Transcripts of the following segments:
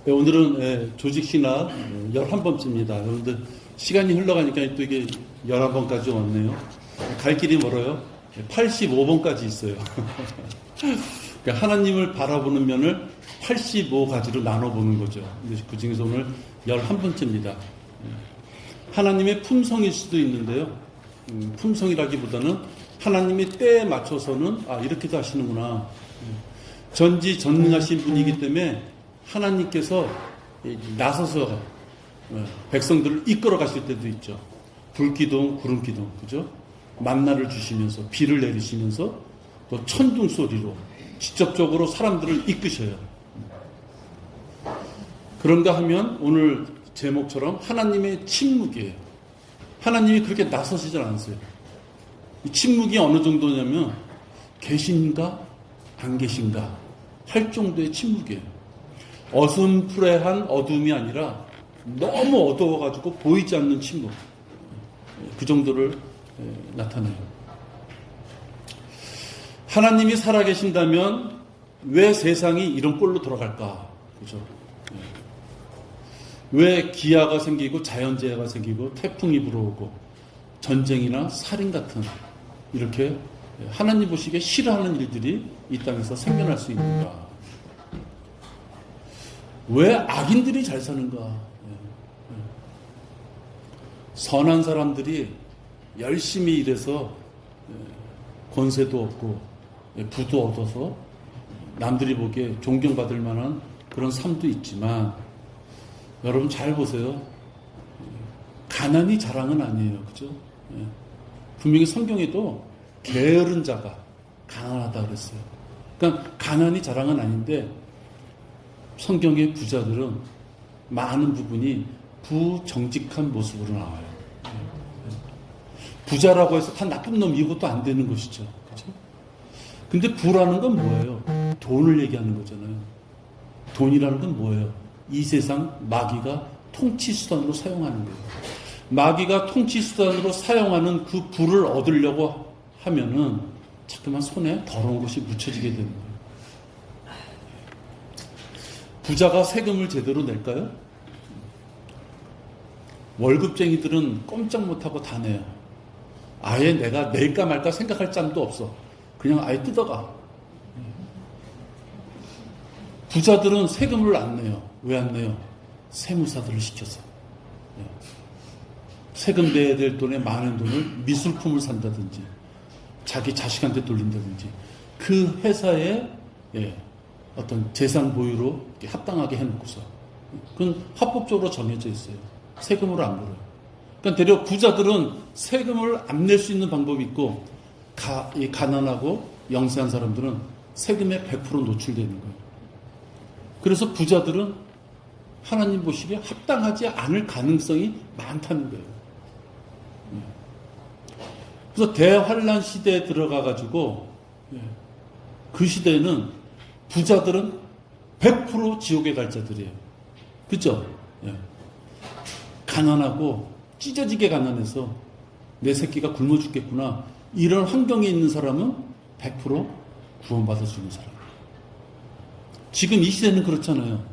네, 오늘은 조직신학 11번째입니다. 여러분들 시간이 흘러가니까 또 이게 11번까지 왔네요. 갈 길이 멀어요. 85번까지 있어요. 그러니까 하나님을 바라보는 면을 85가지로 나눠보는 거죠. 그 중에서 오늘 11번째입니다. 하나님의 품성일 수도 있는데요. 품성이라기보다는 하나님의 때에 맞춰서는 이렇게도 하시는구나. 전지전능하신 분이기 때문에 하나님께서 나서서 백성들을 이끌어 가실 때도 있죠. 불기둥, 구름기둥, 그죠? 만나를 주시면서 비를 내리시면서 또 천둥 소리로 직접적으로 사람들을 이끄셔요. 그런가 하면 오늘 제목처럼 하나님의 침묵이에요. 하나님이 그렇게 나서시질 않으세요. 이 침묵이 어느 정도냐면 계신가 안 계신가 할 정도의 침묵이에요. 어슴푸레한 어둠이 아니라 너무 어두워가지고 보이지 않는 침묵. 그 정도를 나타내요. 하나님이 살아계신다면 왜 세상이 이런 꼴로 돌아갈까? 그죠? 왜 기아가 생기고 자연재해가 생기고 태풍이 불어오고 전쟁이나 살인 같은 이렇게 하나님 보시기에 싫어하는 일들이 이 땅에서 생겨날 수 있는가? 왜 악인들이 잘 사는가? 선한 사람들이 열심히 일해서 권세도 얻고 부도 얻어서 남들이 보기에 존경받을 만한 그런 삶도 있지만 여러분 잘 보세요. 가난이 자랑은 아니에요. 그죠? 분명히 성경에도 게으른 자가 가난하다 그랬어요. 그러니까 가난이 자랑은 아닌데 성경의 부자들은 많은 부분이 부정직한 모습으로 나와요. 부자라고 해서 다 나쁜 놈 이것도 안 되는 것이죠. 그렇죠? 근데 부라는 건 뭐예요? 돈을 얘기하는 거잖아요. 돈이라는 건 뭐예요? 이 세상 마귀가 통치 수단으로 사용하는 거예요. 마귀가 통치 수단으로 사용하는 그 부를 얻으려고 하면은 자꾸만 손에 더러운 것이 묻혀지게 되는 거예요. 부자가 세금을 제대로 낼까요? 월급쟁이들은 꼼짝 못하고 다 내요. 아예 내가 낼까 말까 생각할 짬도 없어. 그냥 아예 뜯어가. 부자들은 세금을 안 내요. 왜 안 내요? 세무사들을 시켜서. 세금 내야 될 돈에 많은 돈을 미술품을 산다든지 자기 자식한테 돌린다든지 그 회사에 어떤 재산 보유로 합당하게 해놓고서 그건 합법적으로 정해져 있어요. 세금으로 안 물어요. 그러니까 대략 부자들은 세금을 안 낼 수 있는 방법이 있고 가난하고 영세한 사람들은 세금에 100% 노출되는 거예요. 그래서 부자들은 하나님 보시기에 합당하지 않을 가능성이 많다는 거예요. 그래서 대환란 시대에 들어가가지고 그 시대에는 부자들은 100% 지옥에 갈 자들이에요. 그죠? 가난하고 찢어지게 가난해서 내 새끼가 굶어 죽겠구나. 이런 환경에 있는 사람은 100% 구원받을 수 있는 사람이에요. 지금 이 시대는 그렇잖아요.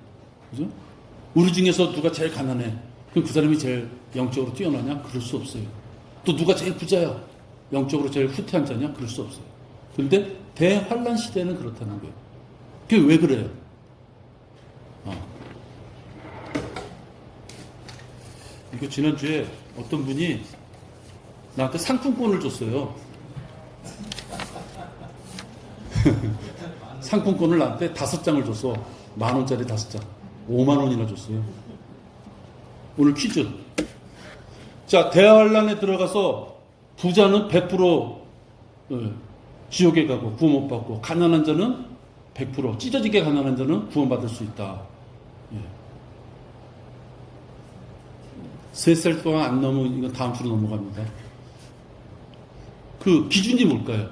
그죠? 우리 중에서 누가 제일 가난해? 그럼 그 사람이 제일 영적으로 뛰어나냐? 그럴 수 없어요. 또 누가 제일 부자야? 영적으로 제일 후퇴한 자냐? 그럴 수 없어요. 그런데 대환란 시대는 그렇다는 거예요. 그게 왜 그래요? 이거 지난주에 어떤 분이 나한테 상품권을 줬어요. 상품권을 나한테 5장을 줬어. 10,000원짜리 5장. 50,000원이나 줬어요. 오늘 퀴즈. 자, 대환란에 들어가서 부자는 100% 지옥에 가고 구원 못 받고 가난한 자는 100% 찢어지게 가난한 자는 구원받을 수 있다. 3살 동안 안 넘으면 이건 다음 주로 넘어갑니다. 그 기준이 뭘까요?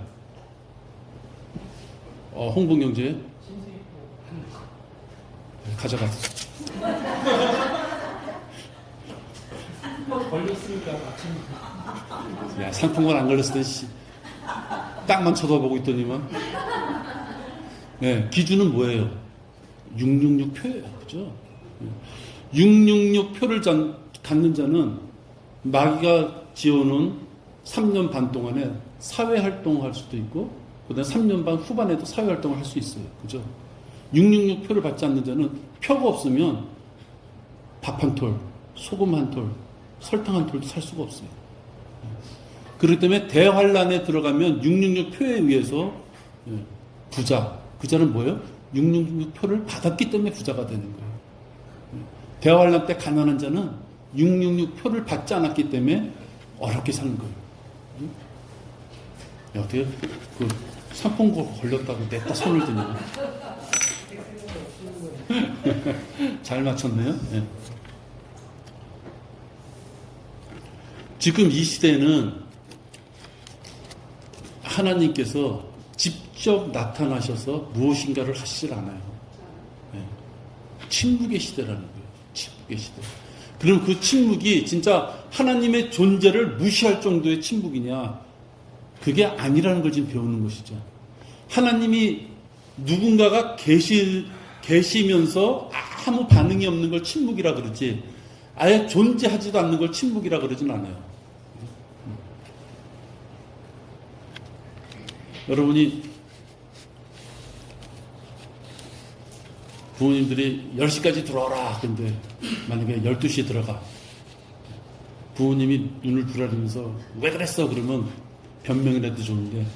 홍봉경제 가져갔어. 걸렸으니까 야, 상품권 안 걸렸을 때 딱만 쳐다보고 있더니만. 기준은 뭐예요? 666표예요. 그죠? 666 표를 갖는 자는 마귀가 지어놓은 3년 반 동안에 사회활동을 할 수도 있고, 그 다음에 3년 반 후반에도 사회활동을 할 수 있어요. 그죠? 666 표를 받지 않는 자는 표가 없으면 밥 한 톨, 소금 한 톨, 설탕 한 톨도 살 수가 없어요. 그렇기 때문에 대환란에 들어가면 666 표에 의해서 부자, 그 자는 뭐예요? 666 표를 받았기 때문에 부자가 되는 거예요. 대환란 때 가난한 자는 666 표를 받지 않았기 때문에 어렵게 사는 거예요. 어떻게 그 삼풍고 걸렸다고 냈다 손을 드냐? 잘 맞췄네요. 네. 지금 이 시대는 하나님께서 직접 나타나셔서 무엇인가를 하시질 않아요. 네. 침묵의 시대라는 거예요. 침묵의 시대. 그럼 그 침묵이 진짜 하나님의 존재를 무시할 정도의 침묵이냐? 그게 아니라는 걸 지금 배우는 것이죠. 하나님이 누군가가 계시면서 아무 반응이 없는 걸 침묵이라 그러지, 아예 존재하지도 않는 걸 침묵이라 그러진 않아요. 여러분이 부모님들이 10시까지 들어오라. 근데 만약에 12시에 들어가. 부모님이 눈을 부라리면서 왜 그랬어? 그러면 변명이라도 좋은데,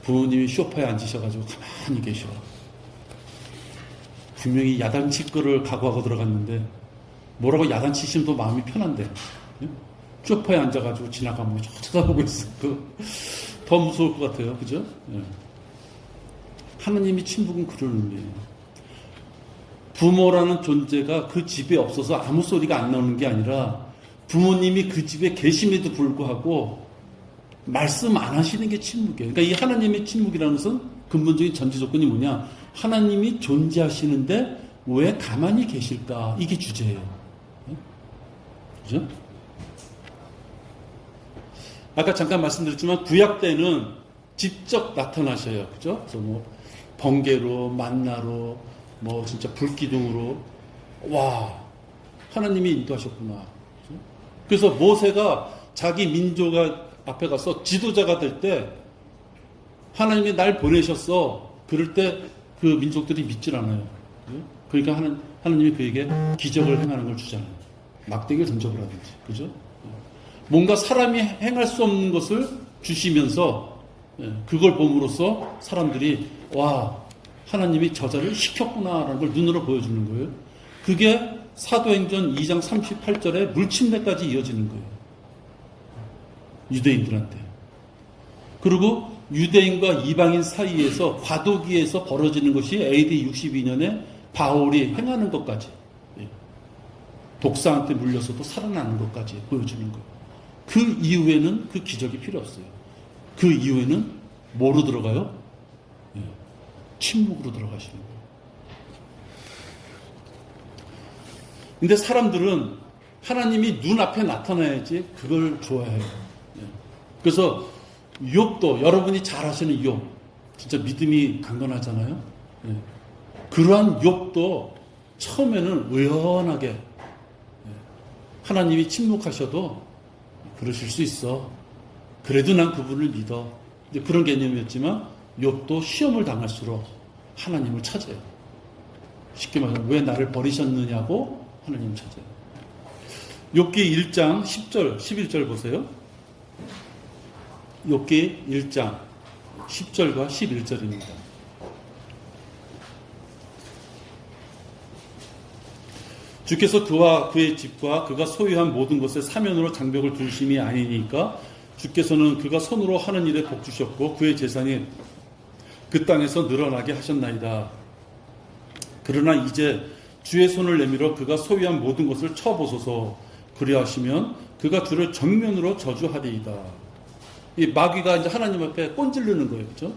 부모님이 소파에 앉으셔가지고 가만히 계셔. 분명히 야단칠 거를 각오하고 들어갔는데 뭐라고 야단치시면 더 마음이 편한데, 소파에 앉아가지고 지나가면 쳐다보고 있어. 더 무서울 것 같아요. 그죠? 하나님이 침묵은 그런 의미예요. 부모라는 존재가 그 집에 없어서 아무 소리가 안 나오는 게 아니라, 부모님이 그 집에 계심에도 불구하고 말씀 안 하시는 게 침묵이에요. 그러니까 이 하나님의 침묵이라는 것은 근본적인 전제 조건이 뭐냐? 하나님이 존재하시는데 왜 가만히 계실까? 이게 주제예요. 그죠? 아까 잠깐 말씀드렸지만 구약 때는 직접 나타나셔요. 그죠? 그래서 뭐 번개로, 만나로, 뭐 진짜 불기둥으로, 와, 하나님이 인도하셨구나. 그죠? 그래서 모세가 자기 민족 앞에 가서 지도자가 될 때 하나님이 날 보내셨어. 그럴 때 그 민족들이 믿질 않아요. 그러니까 하나님이 그에게 기적을 행하는 걸 주잖아요. 막대기를 던져보라든지. 그죠? 뭔가 사람이 행할 수 없는 것을 주시면서 그걸 봄으로써 사람들이 와, 하나님이 저자를 시켰구나라는 걸 눈으로 보여주는 거예요. 그게 사도행전 2장 38절에 물침례까지 이어지는 거예요. 유대인들한테. 그리고 유대인과 이방인 사이에서 과도기에서 벌어지는 것이 AD 62년에 바울이 행하는 것까지, 독사한테 물려서도 살아나는 것까지 보여주는 거예요. 그 이후에는 그 기적이 필요 없어요. 그 이후에는 뭐로 들어가요? 침묵으로 들어가시는 거예요. 근데 사람들은 하나님이 눈앞에 나타나야지 그걸 좋아해요. 그래서 욥도, 여러분이 잘 아시는 욥, 진짜 믿음이 강건하잖아요. 그러한 욥도 처음에는 의연하게 하나님이 침묵하셔도 그러실 수 있어. 그래도 난 그분을 믿어. 그런 개념이었지만 욥도 시험을 당할수록 하나님을 찾아요. 쉽게 말하면 왜 나를 버리셨느냐고 하나님을 찾아요. 욥기 1장 10절, 11절 보세요. 욥기 1장 10절과 11절입니다. 주께서 그와 그의 집과 그가 소유한 모든 것에 사면으로 장벽을 두심이 아니니까 주께서는 그가 손으로 하는 일에 복 주셨고 그의 재산이 그 땅에서 늘어나게 하셨나이다. 그러나 이제 주의 손을 내밀어 그가 소유한 모든 것을 쳐보소서. 그리하시면 그가 주를 정면으로 저주하리이다. 이 마귀가 이제 하나님 앞에 꼰질르는 거예요. 그렇죠?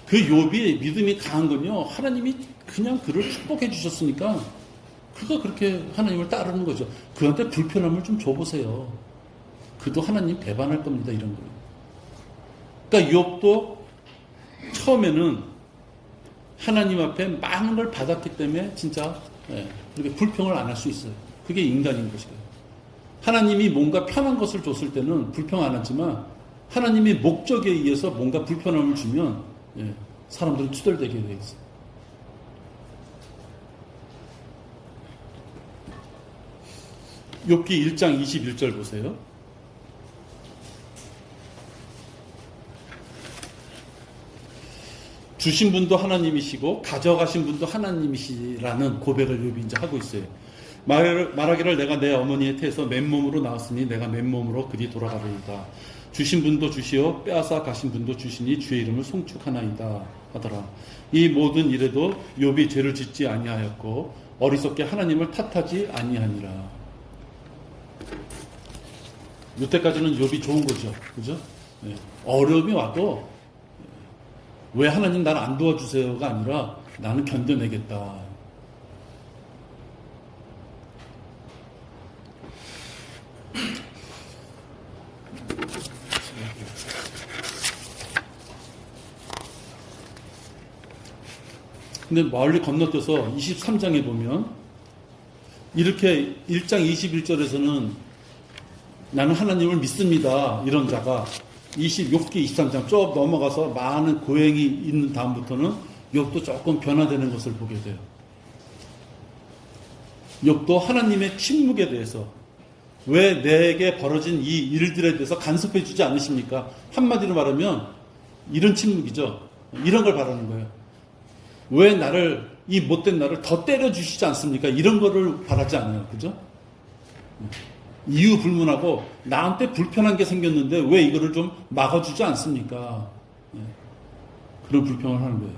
그 욥이 믿음이 강한 건요, 하나님이 그냥 그를 축복해 주셨으니까 그가 그렇게 하나님을 따르는 거죠. 그한테 불편함을 좀 줘보세요. 그도 하나님 배반할 겁니다. 이런 거예요. 그러니까 욥도 처음에는 하나님 앞에 많은 걸 받았기 때문에 진짜 예, 그렇게 불평을 안 할 수 있어요. 그게 인간인 것이에요. 하나님이 뭔가 편한 것을 줬을 때는 불평 안 하지만 하나님의 목적에 의해서 뭔가 불편함을 주면 예, 사람들은 투덜대게 되어 있어요. 욥기 1장 21절 보세요. 주신 분도 하나님이시고 가져가신 분도 하나님이시라는 고백을 욥이 이제 하고 있어요. 말하기를 내가 내 어머니의 태에서 맨몸으로 나왔으니 내가 맨몸으로 그리 돌아가리이다. 주신 분도 주시오 빼앗아 가신 분도 주시니 주의 이름을 송축하나이다 하더라. 이 모든 일에도 욥이 죄를 짓지 아니하였고 어리석게 하나님을 탓하지 아니하니라. 이때까지는 욥이 좋은 거죠. 그죠? 네. 어려움이 와도 왜 하나님 나를 안 도와주세요가 아니라 나는 견뎌내겠다. 근데 멀리 건너뛰어서 23장에 보면 이렇게 1장 21절에서는 나는 하나님을 믿습니다. 이런 자가 욥기 23장 쭉 넘어가서 많은 고행이 있는 다음부터는 욥도 조금 변화되는 것을 보게 돼요. 욥도 하나님의 침묵에 대해서 왜 내게 벌어진 이 일들에 대해서 간섭해 주지 않으십니까? 한마디로 말하면 이런 침묵이죠. 이런 걸 바라는 거예요. 왜 나를 이 못된 나를 더 때려 주시지 않습니까? 이런 거를 바라지 않아요. 그죠? 이유 불문하고 나한테 불편한 게 생겼는데 왜 이거를 좀 막아주지 않습니까? 그런 불평을 하는 거예요.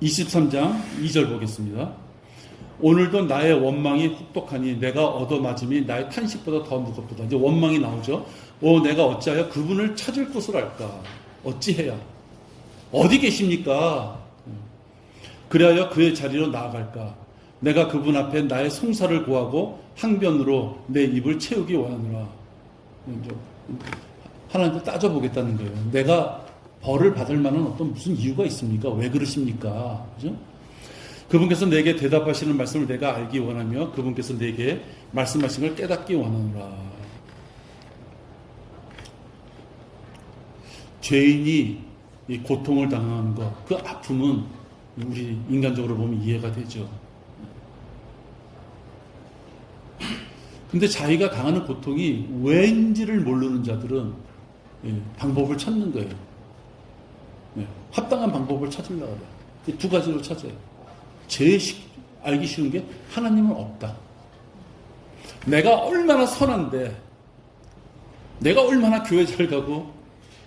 23장 2절 보겠습니다. 오늘도 나의 원망이 혹독하니 내가 얻어맞음이 나의 탄식보다 더 무겁도다. 이제 원망이 나오죠. 내가 어찌하여 그분을 찾을 곳을 알까? 어찌해야? 어디 계십니까? 그리하여 그의 자리로 나아갈까? 내가 그분 앞에 나의 송사를 구하고 항변으로 내 입을 채우기 원하노라. 하나님께 따져보겠다는 거예요. 내가 벌을 받을 만한 어떤 무슨 이유가 있습니까? 왜 그러십니까? 그죠? 그분께서 내게 대답하시는 말씀을 내가 알기 원하며 그분께서 내게 말씀하신 걸 깨닫기 원하노라. 죄인이 이 고통을 당하는 것, 그 아픔은 우리 인간적으로 보면 이해가 되죠. 근데 자기가 당하는 고통이 왜인지를 모르는 자들은 방법을 찾는 거예요. 합당한 방법을 찾으려고 해요. 두 가지로 찾아요. 제일 알기 쉬운 게 하나님은 없다. 내가 얼마나 선한데, 내가 얼마나 교회 잘 가고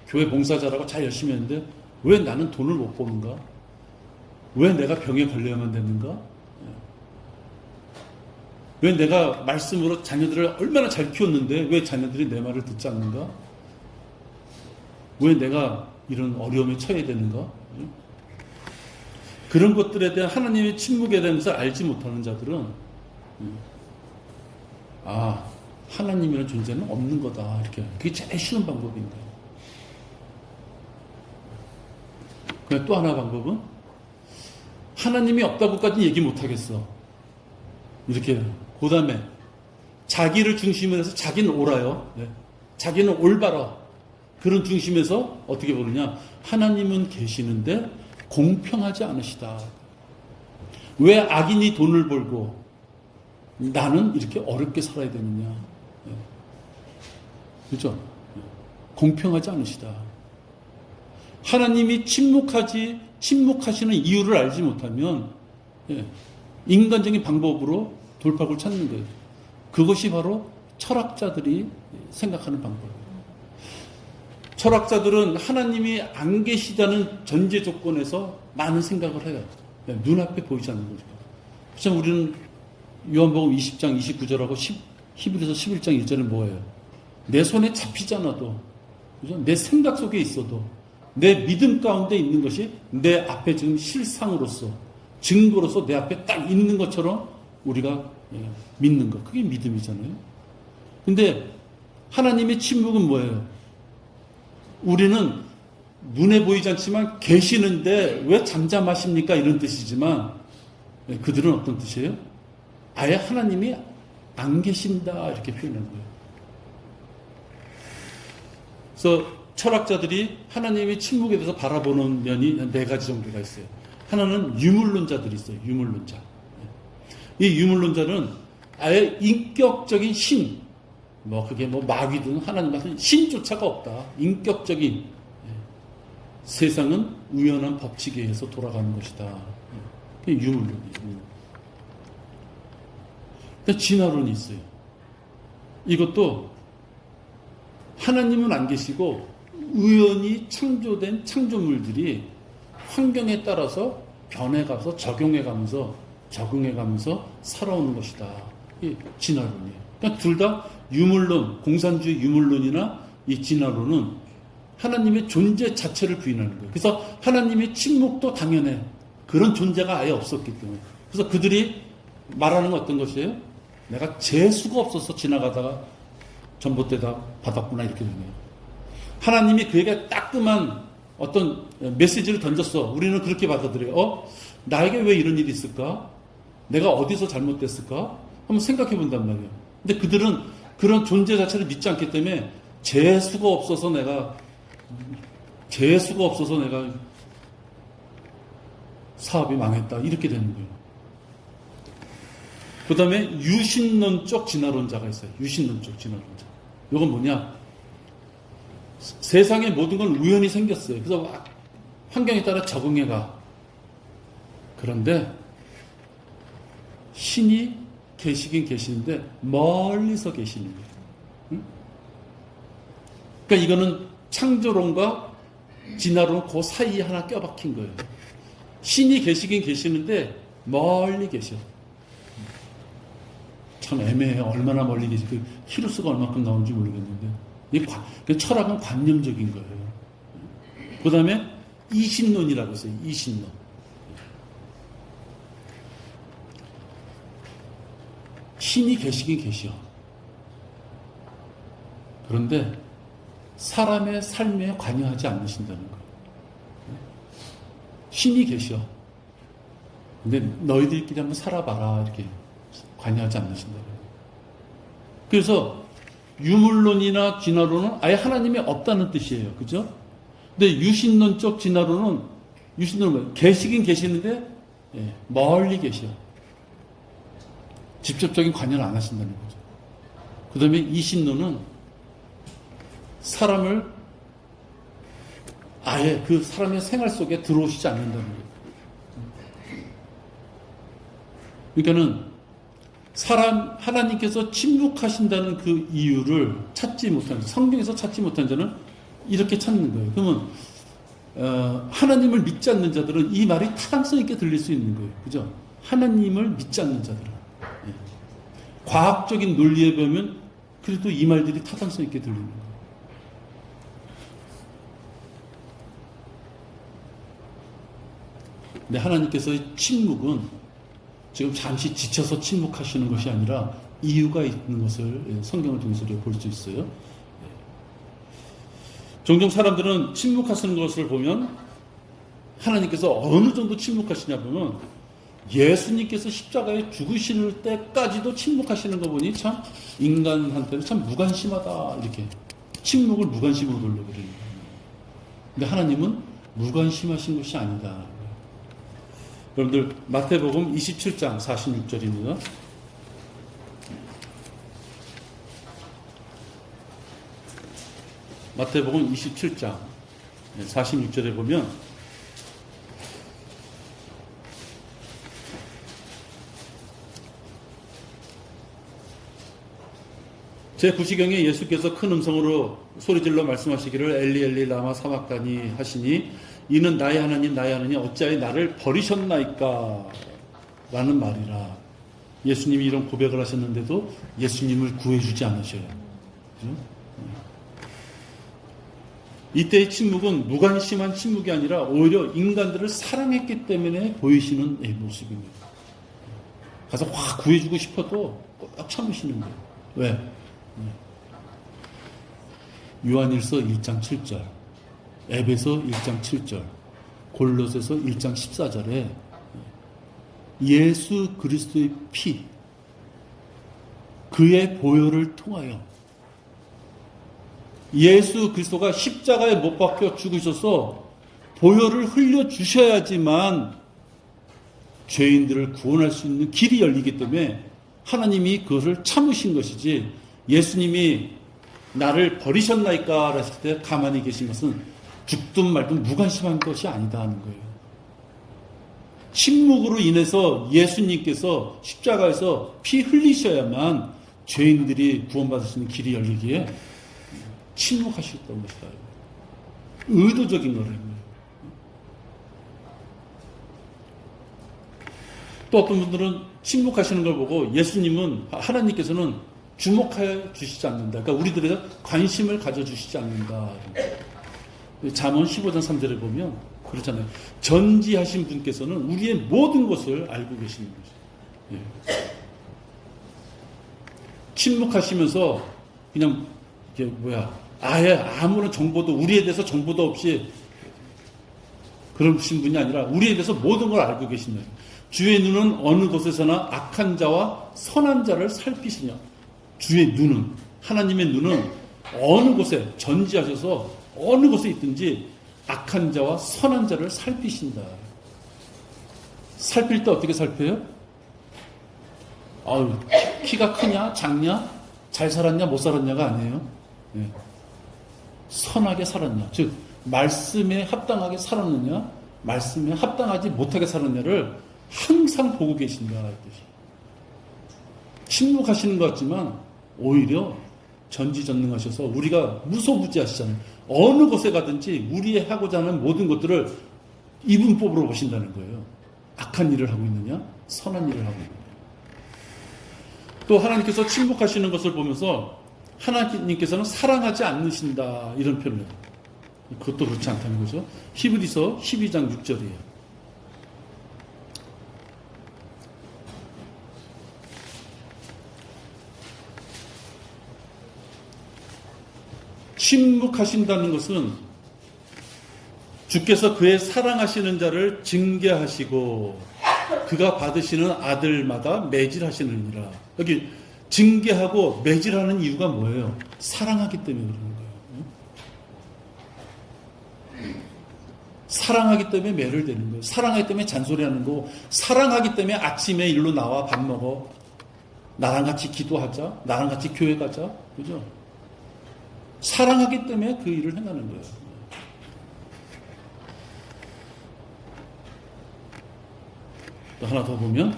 교회 봉사 잘하고 잘 열심히 했는데 왜 나는 돈을 못 버는가? 왜 내가 병에 걸려야만 되는가? 왜 내가 말씀으로 자녀들을 얼마나 잘 키웠는데 왜 자녀들이 내 말을 듣지 않는가? 왜 내가 이런 어려움에 처해야 되는가? 그런 것들에 대한 하나님의 침묵에 대해서 알지 못하는 자들은 하나님이라는 존재는 없는 거다. 이렇게. 그게 제일 쉬운 방법인데. 그냥 또 하나 방법은 하나님이 없다고까지 얘기 못하겠어. 이렇게. 그 다음에 자기를 중심으로 해서 자기는 옳아요. 자기는 올바라. 그런 중심에서 어떻게 보느냐. 하나님은 계시는데 공평하지 않으시다. 왜 악인이 돈을 벌고 나는 이렇게 어렵게 살아야 되느냐. 그렇죠? 공평하지 않으시다. 하나님이 침묵하시는 이유를 알지 못하면 인간적인 방법으로 돌파구를 찾는 거예요. 그것이 바로 철학자들이 생각하는 방법이에요. 철학자들은 하나님이 안 계시다는 전제 조건에서 많은 생각을 해요. 눈앞에 보이지 않는 거죠. 그렇죠? 우리는 요한복음 20장 29절하고 히브리서 11장 1절은 뭐예요? 내 손에 잡히지 않아도, 그죠? 내 생각 속에 있어도, 내 믿음 가운데 있는 것이 내 앞에 지금 실상으로서, 증거로서 내 앞에 딱 있는 것처럼 우리가 믿는 것. 그게 믿음이잖아요. 근데 하나님의 침묵은 뭐예요? 우리는 눈에 보이지 않지만 계시는데 왜 잠잠하십니까? 이런 뜻이지만 그들은 어떤 뜻이에요? 아예 하나님이 안 계신다 이렇게 표현하는 거예요. 그래서 철학자들이 하나님의 침묵에 대해서 바라보는 면이 네 가지 정도가 있어요. 하나는 유물론자들이 있어요. 유물론자. 이 유물론자는 아예 인격적인 신, 그게 마귀든 하나님 같은 신조차가 없다. 인격적인 세상은 우연한 법칙에 의해서 돌아가는 것이다. 그게 유물론이에요. 진화론이 있어요. 이것도 하나님은 안 계시고 우연히 창조된 창조물들이 환경에 따라서 변해가서 적용해가면서 살아오는 것이다. 이 진화론이에요. 그러니까 둘 다 유물론, 공산주의 유물론이나 이 진화론은 하나님의 존재 자체를 부인하는 거예요. 그래서 하나님의 침묵도 당연해. 그런 존재가 아예 없었기 때문에. 그래서 그들이 말하는 건 어떤 것이에요? 내가 재수가 없어서 지나가다가 전봇대다 받았구나 이렇게 되네요. 하나님이 그에게 따끔한 어떤 메시지를 던졌어. 우리는 그렇게 받아들여요. 나에게 왜 이런 일이 있을까? 내가 어디서 잘못됐을까? 한번 생각해 본단 말이에요. 근데 그들은 그런 존재 자체를 믿지 않기 때문에 재수가 없어서 내가 사업이 망했다 이렇게 되는 거예요. 그 다음에 유신론적 진화론자가 있어요. 유신론적 진화론자. 이건 뭐냐? 세상의 모든 건 우연히 생겼어요. 그래서 환경에 따라 적응해가. 그런데 신이 계시긴 계시는데 멀리서 계시는 거예요. 응? 그러니까 이거는 창조론과 진화론 그 사이에 하나 껴박힌 거예요. 신이 계시긴 계시는데 멀리 계셔. 참 애매해요. 얼마나 멀리 계시, 그 키로수가 얼마큼 나오는지 모르겠는데. 철학은 관념적인 거예요. 그 다음에 이신론이라고 했어요. 이신론. 신이 계시긴 계셔. 그런데 사람의 삶에 관여하지 않으신다는 거예요. 신이 계셔. 근데 너희들끼리 한번 살아봐라. 이렇게 관여하지 않으신다는 거예요. 그래서 유물론이나 진화론은 아예 하나님이 없다는 뜻이에요. 그죠? 근데 유신론적 진화론은 뭐예요? 계시긴 계시는데 멀리 계셔. 직접적인 관여를 안 하신다는 거죠. 그 다음에 이신론은 사람을 아예 그 사람의 생활 속에 들어오시지 않는다는 거예요. 그러니까는 하나님께서 침묵하신다는 그 이유를 찾지 못한, 성경에서 찾지 못한 자는 이렇게 찾는 거예요. 그러면 하나님을 믿지 않는 자들은 이 말이 타당성 있게 들릴 수 있는 거예요. 그죠? 하나님을 믿지 않는 자들은. 과학적인 논리에 보면 그래도 이 말들이 타당성 있게 들리는 거예요. 근데 하나님께서의 침묵은 지금 잠시 지쳐서 침묵하시는 것이 아니라 이유가 있는 것을 성경을 통해서 볼 수 있어요. 종종 사람들은 침묵하시는 것을 보면 하나님께서 어느 정도 침묵하시냐 보면 예수님께서 십자가에 죽으실 때까지도 침묵하시는 거 보니 참 인간한테는 참 무관심하다 이렇게 침묵을 무관심으로 돌려버리는 거예요. 근데 하나님은 무관심하신 것이 아니다. 여러분들 마태복음 27장 46절입니다. 마태복음 27장 46절에 보면 제9시경에 예수께서 큰 음성으로 소리질러 말씀하시기를 엘리 엘리 라마 사막다니 하시니 이는 나의 하나님 나의 하나님 어찌하여 나를 버리셨나이까 라는 말이라. 예수님이 이런 고백을 하셨는데도 예수님을 구해주지 않으셔요. 그죠? 이때의 침묵은 무관심한 침묵이 아니라 오히려 인간들을 사랑했기 때문에 보이시는 모습입니다. 가서 확 구해주고 싶어도 꼭 참으시는 거예요. 왜? 요한일서 1장 7절, 에베소 1장 7절, 골로새서 1장 14절에 예수 그리스도의 피, 그의 보혈을 통하여 예수 그리스도가 십자가에 못 박혀 죽으셔서 보혈을 흘려 주셔야지만 죄인들을 구원할 수 있는 길이 열리기 때문에 하나님이 그것을 참으신 것이지, 예수님이 나를 버리셨나이까 했을 때 가만히 계신 것은 죽든 말든 무관심한 것이 아니다 하는 거예요. 침묵으로 인해서 예수님께서 십자가에서 피 흘리셔야만 죄인들이 구원받을 수 있는 길이 열리기에 침묵하셨던 것이다. 의도적인 거예요. 또 어떤 분들은 침묵하시는 걸 보고 예수님은, 하나님께서는 주목해 주시지 않는다. 그러니까 우리들에게 관심을 가져주시지 않는다. 잠언 15장 3절에 보면 그렇잖아요. 전지하신 분께서는 우리의 모든 것을 알고 계시는 거죠. 예. 침묵하시면서 그냥 이게 아예 아무런 정보도, 우리에 대해서 정보도 없이 그러신 분이 아니라 우리에 대해서 모든 걸 알고 계신다. 주의 눈은 어느 곳에서나 악한 자와 선한 자를 살피시냐. 주의 눈은, 하나님의 눈은 어느 곳에 전지하셔서 어느 곳에 있든지 악한 자와 선한 자를 살피신다. 살필 때 어떻게 살펴요? 키가 크냐 작냐, 잘 살았냐 못 살았냐가 아니에요. 네. 선하게 살았냐, 즉 말씀에 합당하게 살았느냐, 말씀에 합당하지 못하게 살았냐를 항상 보고 계신다. 침묵하시는 것 같지만 오히려 전지전능하셔서 우리가 무소부지하시잖아요. 어느 곳에 가든지 우리의 하고자 하는 모든 것들을 이분법으로 보신다는 거예요. 악한 일을 하고 있느냐, 선한 일을 하고 있느냐. 또 하나님께서 침묵하시는 것을 보면서 하나님께서는 사랑하지 않으신다, 이런 표현을 해요. 그것도 그렇지 않다는 거죠. 히브리서 12장 6절이에요. 침묵하신다는 것은 주께서 그의 사랑하시는 자를 징계하시고 그가 받으시는 아들마다 매질하시느니라. 여기 징계하고 매질하는 이유가 뭐예요? 사랑하기 때문에 그러는 거예요. 사랑하기 때문에 매를 대는 거예요. 사랑하기 때문에 잔소리하는 거고, 사랑하기 때문에 아침에 일로 나와 밥 먹어, 나랑 같이 기도하자, 나랑 같이 교회 가자, 그죠? 사랑하기 때문에 그 일을 행하는 거예요. 또 하나 더 보면,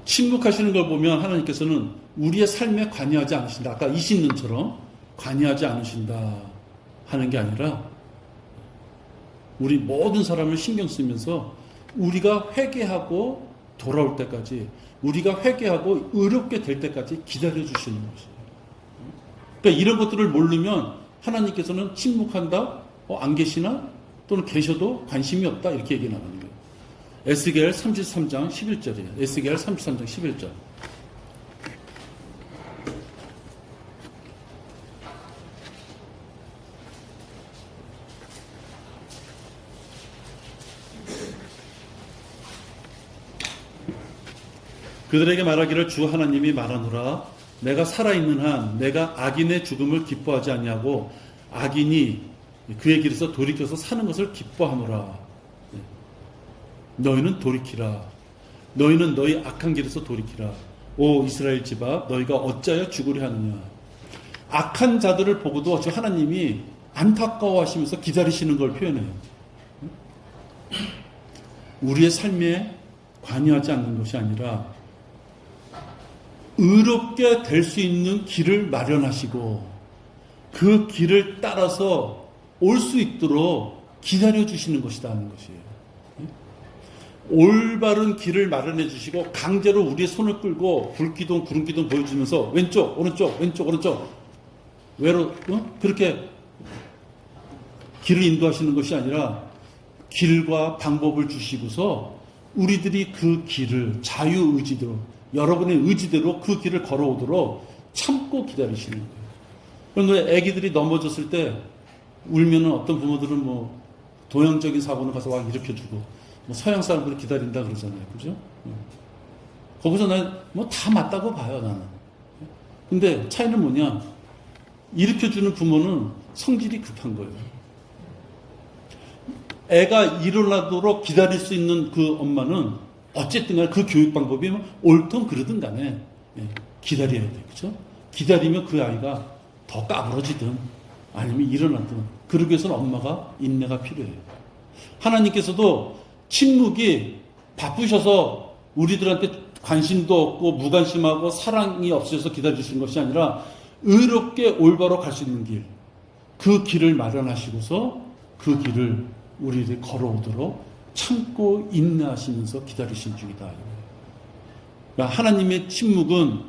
침묵하시는 걸 보면 하나님께서는 우리의 삶에 관여하지 않으신다. 아까 이신눈처럼 관여하지 않으신다 하는 게 아니라 우리 모든 사람을 신경 쓰면서 우리가 회개하고 돌아올 때까지, 우리가 회개하고 의롭게 될 때까지 기다려주시는 것이에요. 그러니까 이런 것들을 모르면 하나님께서는 침묵한다, 안 계시나, 또는 계셔도 관심이 없다, 이렇게 얘기 나가는 거예요. 에스겔 33장 11절이에요. 에스겔 33장 11절. 그들에게 말하기를 주 하나님이 말하노라. 내가 살아있는 한 내가 악인의 죽음을 기뻐하지 아니하고 악인이 그의 길에서 돌이켜서 사는 것을 기뻐하노라. 너희는 돌이키라. 너희는 너희 악한 길에서 돌이키라. 오 이스라엘 집아, 너희가 어찌하여 죽으려 하느냐. 악한 자들을 보고도 하나님이 안타까워하시면서 기다리시는 걸 표현해요. 우리의 삶에 관여하지 않는 것이 아니라 의롭게 될 수 있는 길을 마련하시고 그 길을 따라서 올 수 있도록 기다려주시는 것이다 하는 것이에요. 올바른 길을 마련해 주시고 강제로 우리의 손을 끌고 불기둥 구름기둥 보여주면서 왼쪽 오른쪽 왼쪽 오른쪽 그렇게 길을 인도하시는 것이 아니라 길과 방법을 주시고서 우리들이 그 길을 자유의지대로, 여러분의 의지대로 그 길을 걸어오도록 참고 기다리시는 거예요. 그런데 애기들이 넘어졌을 때 울면은 어떤 부모들은 도형적인 사고는 가서 막 일으켜주고, 서양 사람들을 기다린다 그러잖아요. 그죠? 거기서 난 뭐 다 맞다고 봐요, 나는. 근데 차이는 뭐냐? 일으켜주는 부모는 성질이 급한 거예요. 애가 일어나도록 기다릴 수 있는 그 엄마는 어쨌든 간에 그 교육 방법이 옳든 그러든 간에 기다려야 돼요. 그죠? 기다리면 그 아이가 더 까부러지든 아니면 일어나든 그러기 위해서는 엄마가 인내가 필요해요. 하나님께서도 침묵이 바쁘셔서 우리들한테 관심도 없고 무관심하고 사랑이 없어서 기다리시는 것이 아니라 의롭게 올바로 갈 수 있는 길, 그 길을 마련하시고서 그 길을 우리들이 걸어오도록 참고 인내하시면서 기다리신 중이다. 그러니까 하나님의 침묵은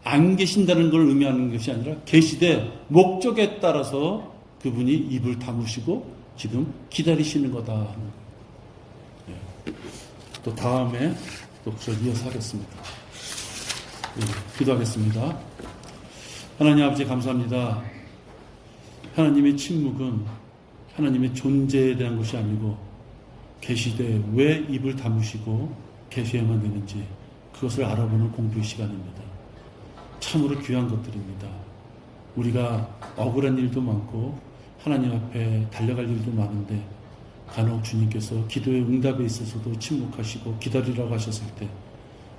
안 계신다는 걸 의미하는 것이 아니라 계시되 목적에 따라서 그분이 입을 다무시고 지금 기다리시는 거다 하는 거예요. 또 다음에 또 그걸 이어서 하겠습니다. 기도하겠습니다. 하나님 아버지 감사합니다. 하나님의 침묵은 하나님의 존재에 대한 것이 아니고 계시되 왜 입을 다무시고 계셔야만 되는지 그것을 알아보는 공부의 시간입니다. 참으로 귀한 것들입니다. 우리가 억울한 일도 많고 하나님 앞에 달려갈 일도 많은데 간혹 주님께서 기도의 응답에 있어서도 침묵하시고 기다리라고 하셨을 때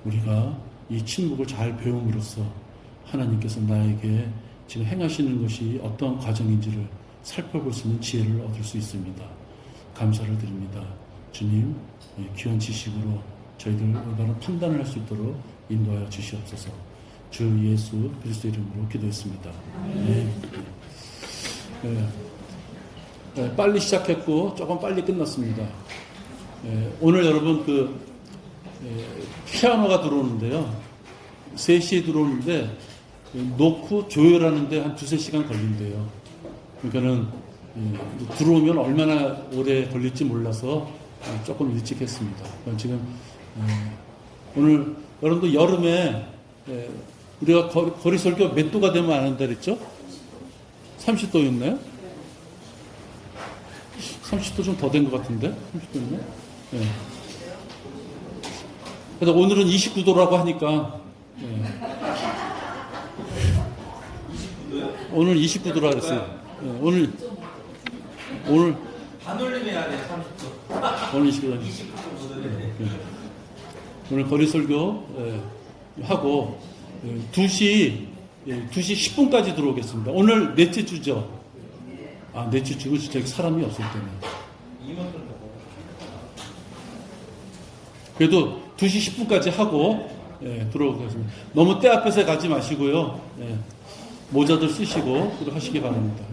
우리가 이 침묵을 잘 배움으로써 하나님께서 나에게 지금 행하시는 것이 어떤 과정인지를 살펴볼 수 있는 지혜를 얻을 수 있습니다. 감사를 드립니다. 주님, 귀한 지식으로 저희들 올바른 판단을 할 수 있도록 인도하여 주시옵소서. 주 예수 그리스도 이름으로 기도했습니다. 빨리 시작했고 조금 빨리 끝났습니다. 오늘 여러분 피아노가 들어오는데요. 3시에 들어오는데 놓고 조율하는데 한 2-3시간 걸린대요. 그러니까는 들어오면 얼마나 오래 걸릴지 몰라서 조금 일찍 했습니다. 지금 오늘 여러분도 여름에 우리가 거리 설교 몇 도가 되면 안 한다 그랬죠? 30도였나요? 30도 좀 더 된 것 같은데? 30도였나? 네. 그래서 오늘은 29도라고 하니까 오늘 29도라 그랬어요. 오늘 반올림해야 돼 30도. 오늘 29도. 오늘 거리 설교 하고 2시 10분까지 들어오겠습니다. 오늘 넷째 주죠? 넷째 주고 진짜 사람이 없을 때는. 그래도 2시 10분까지 하고 들어오겠습니다. 너무 때 앞에서 가지 마시고요. 모자들 쓰시고 하시기 바랍니다.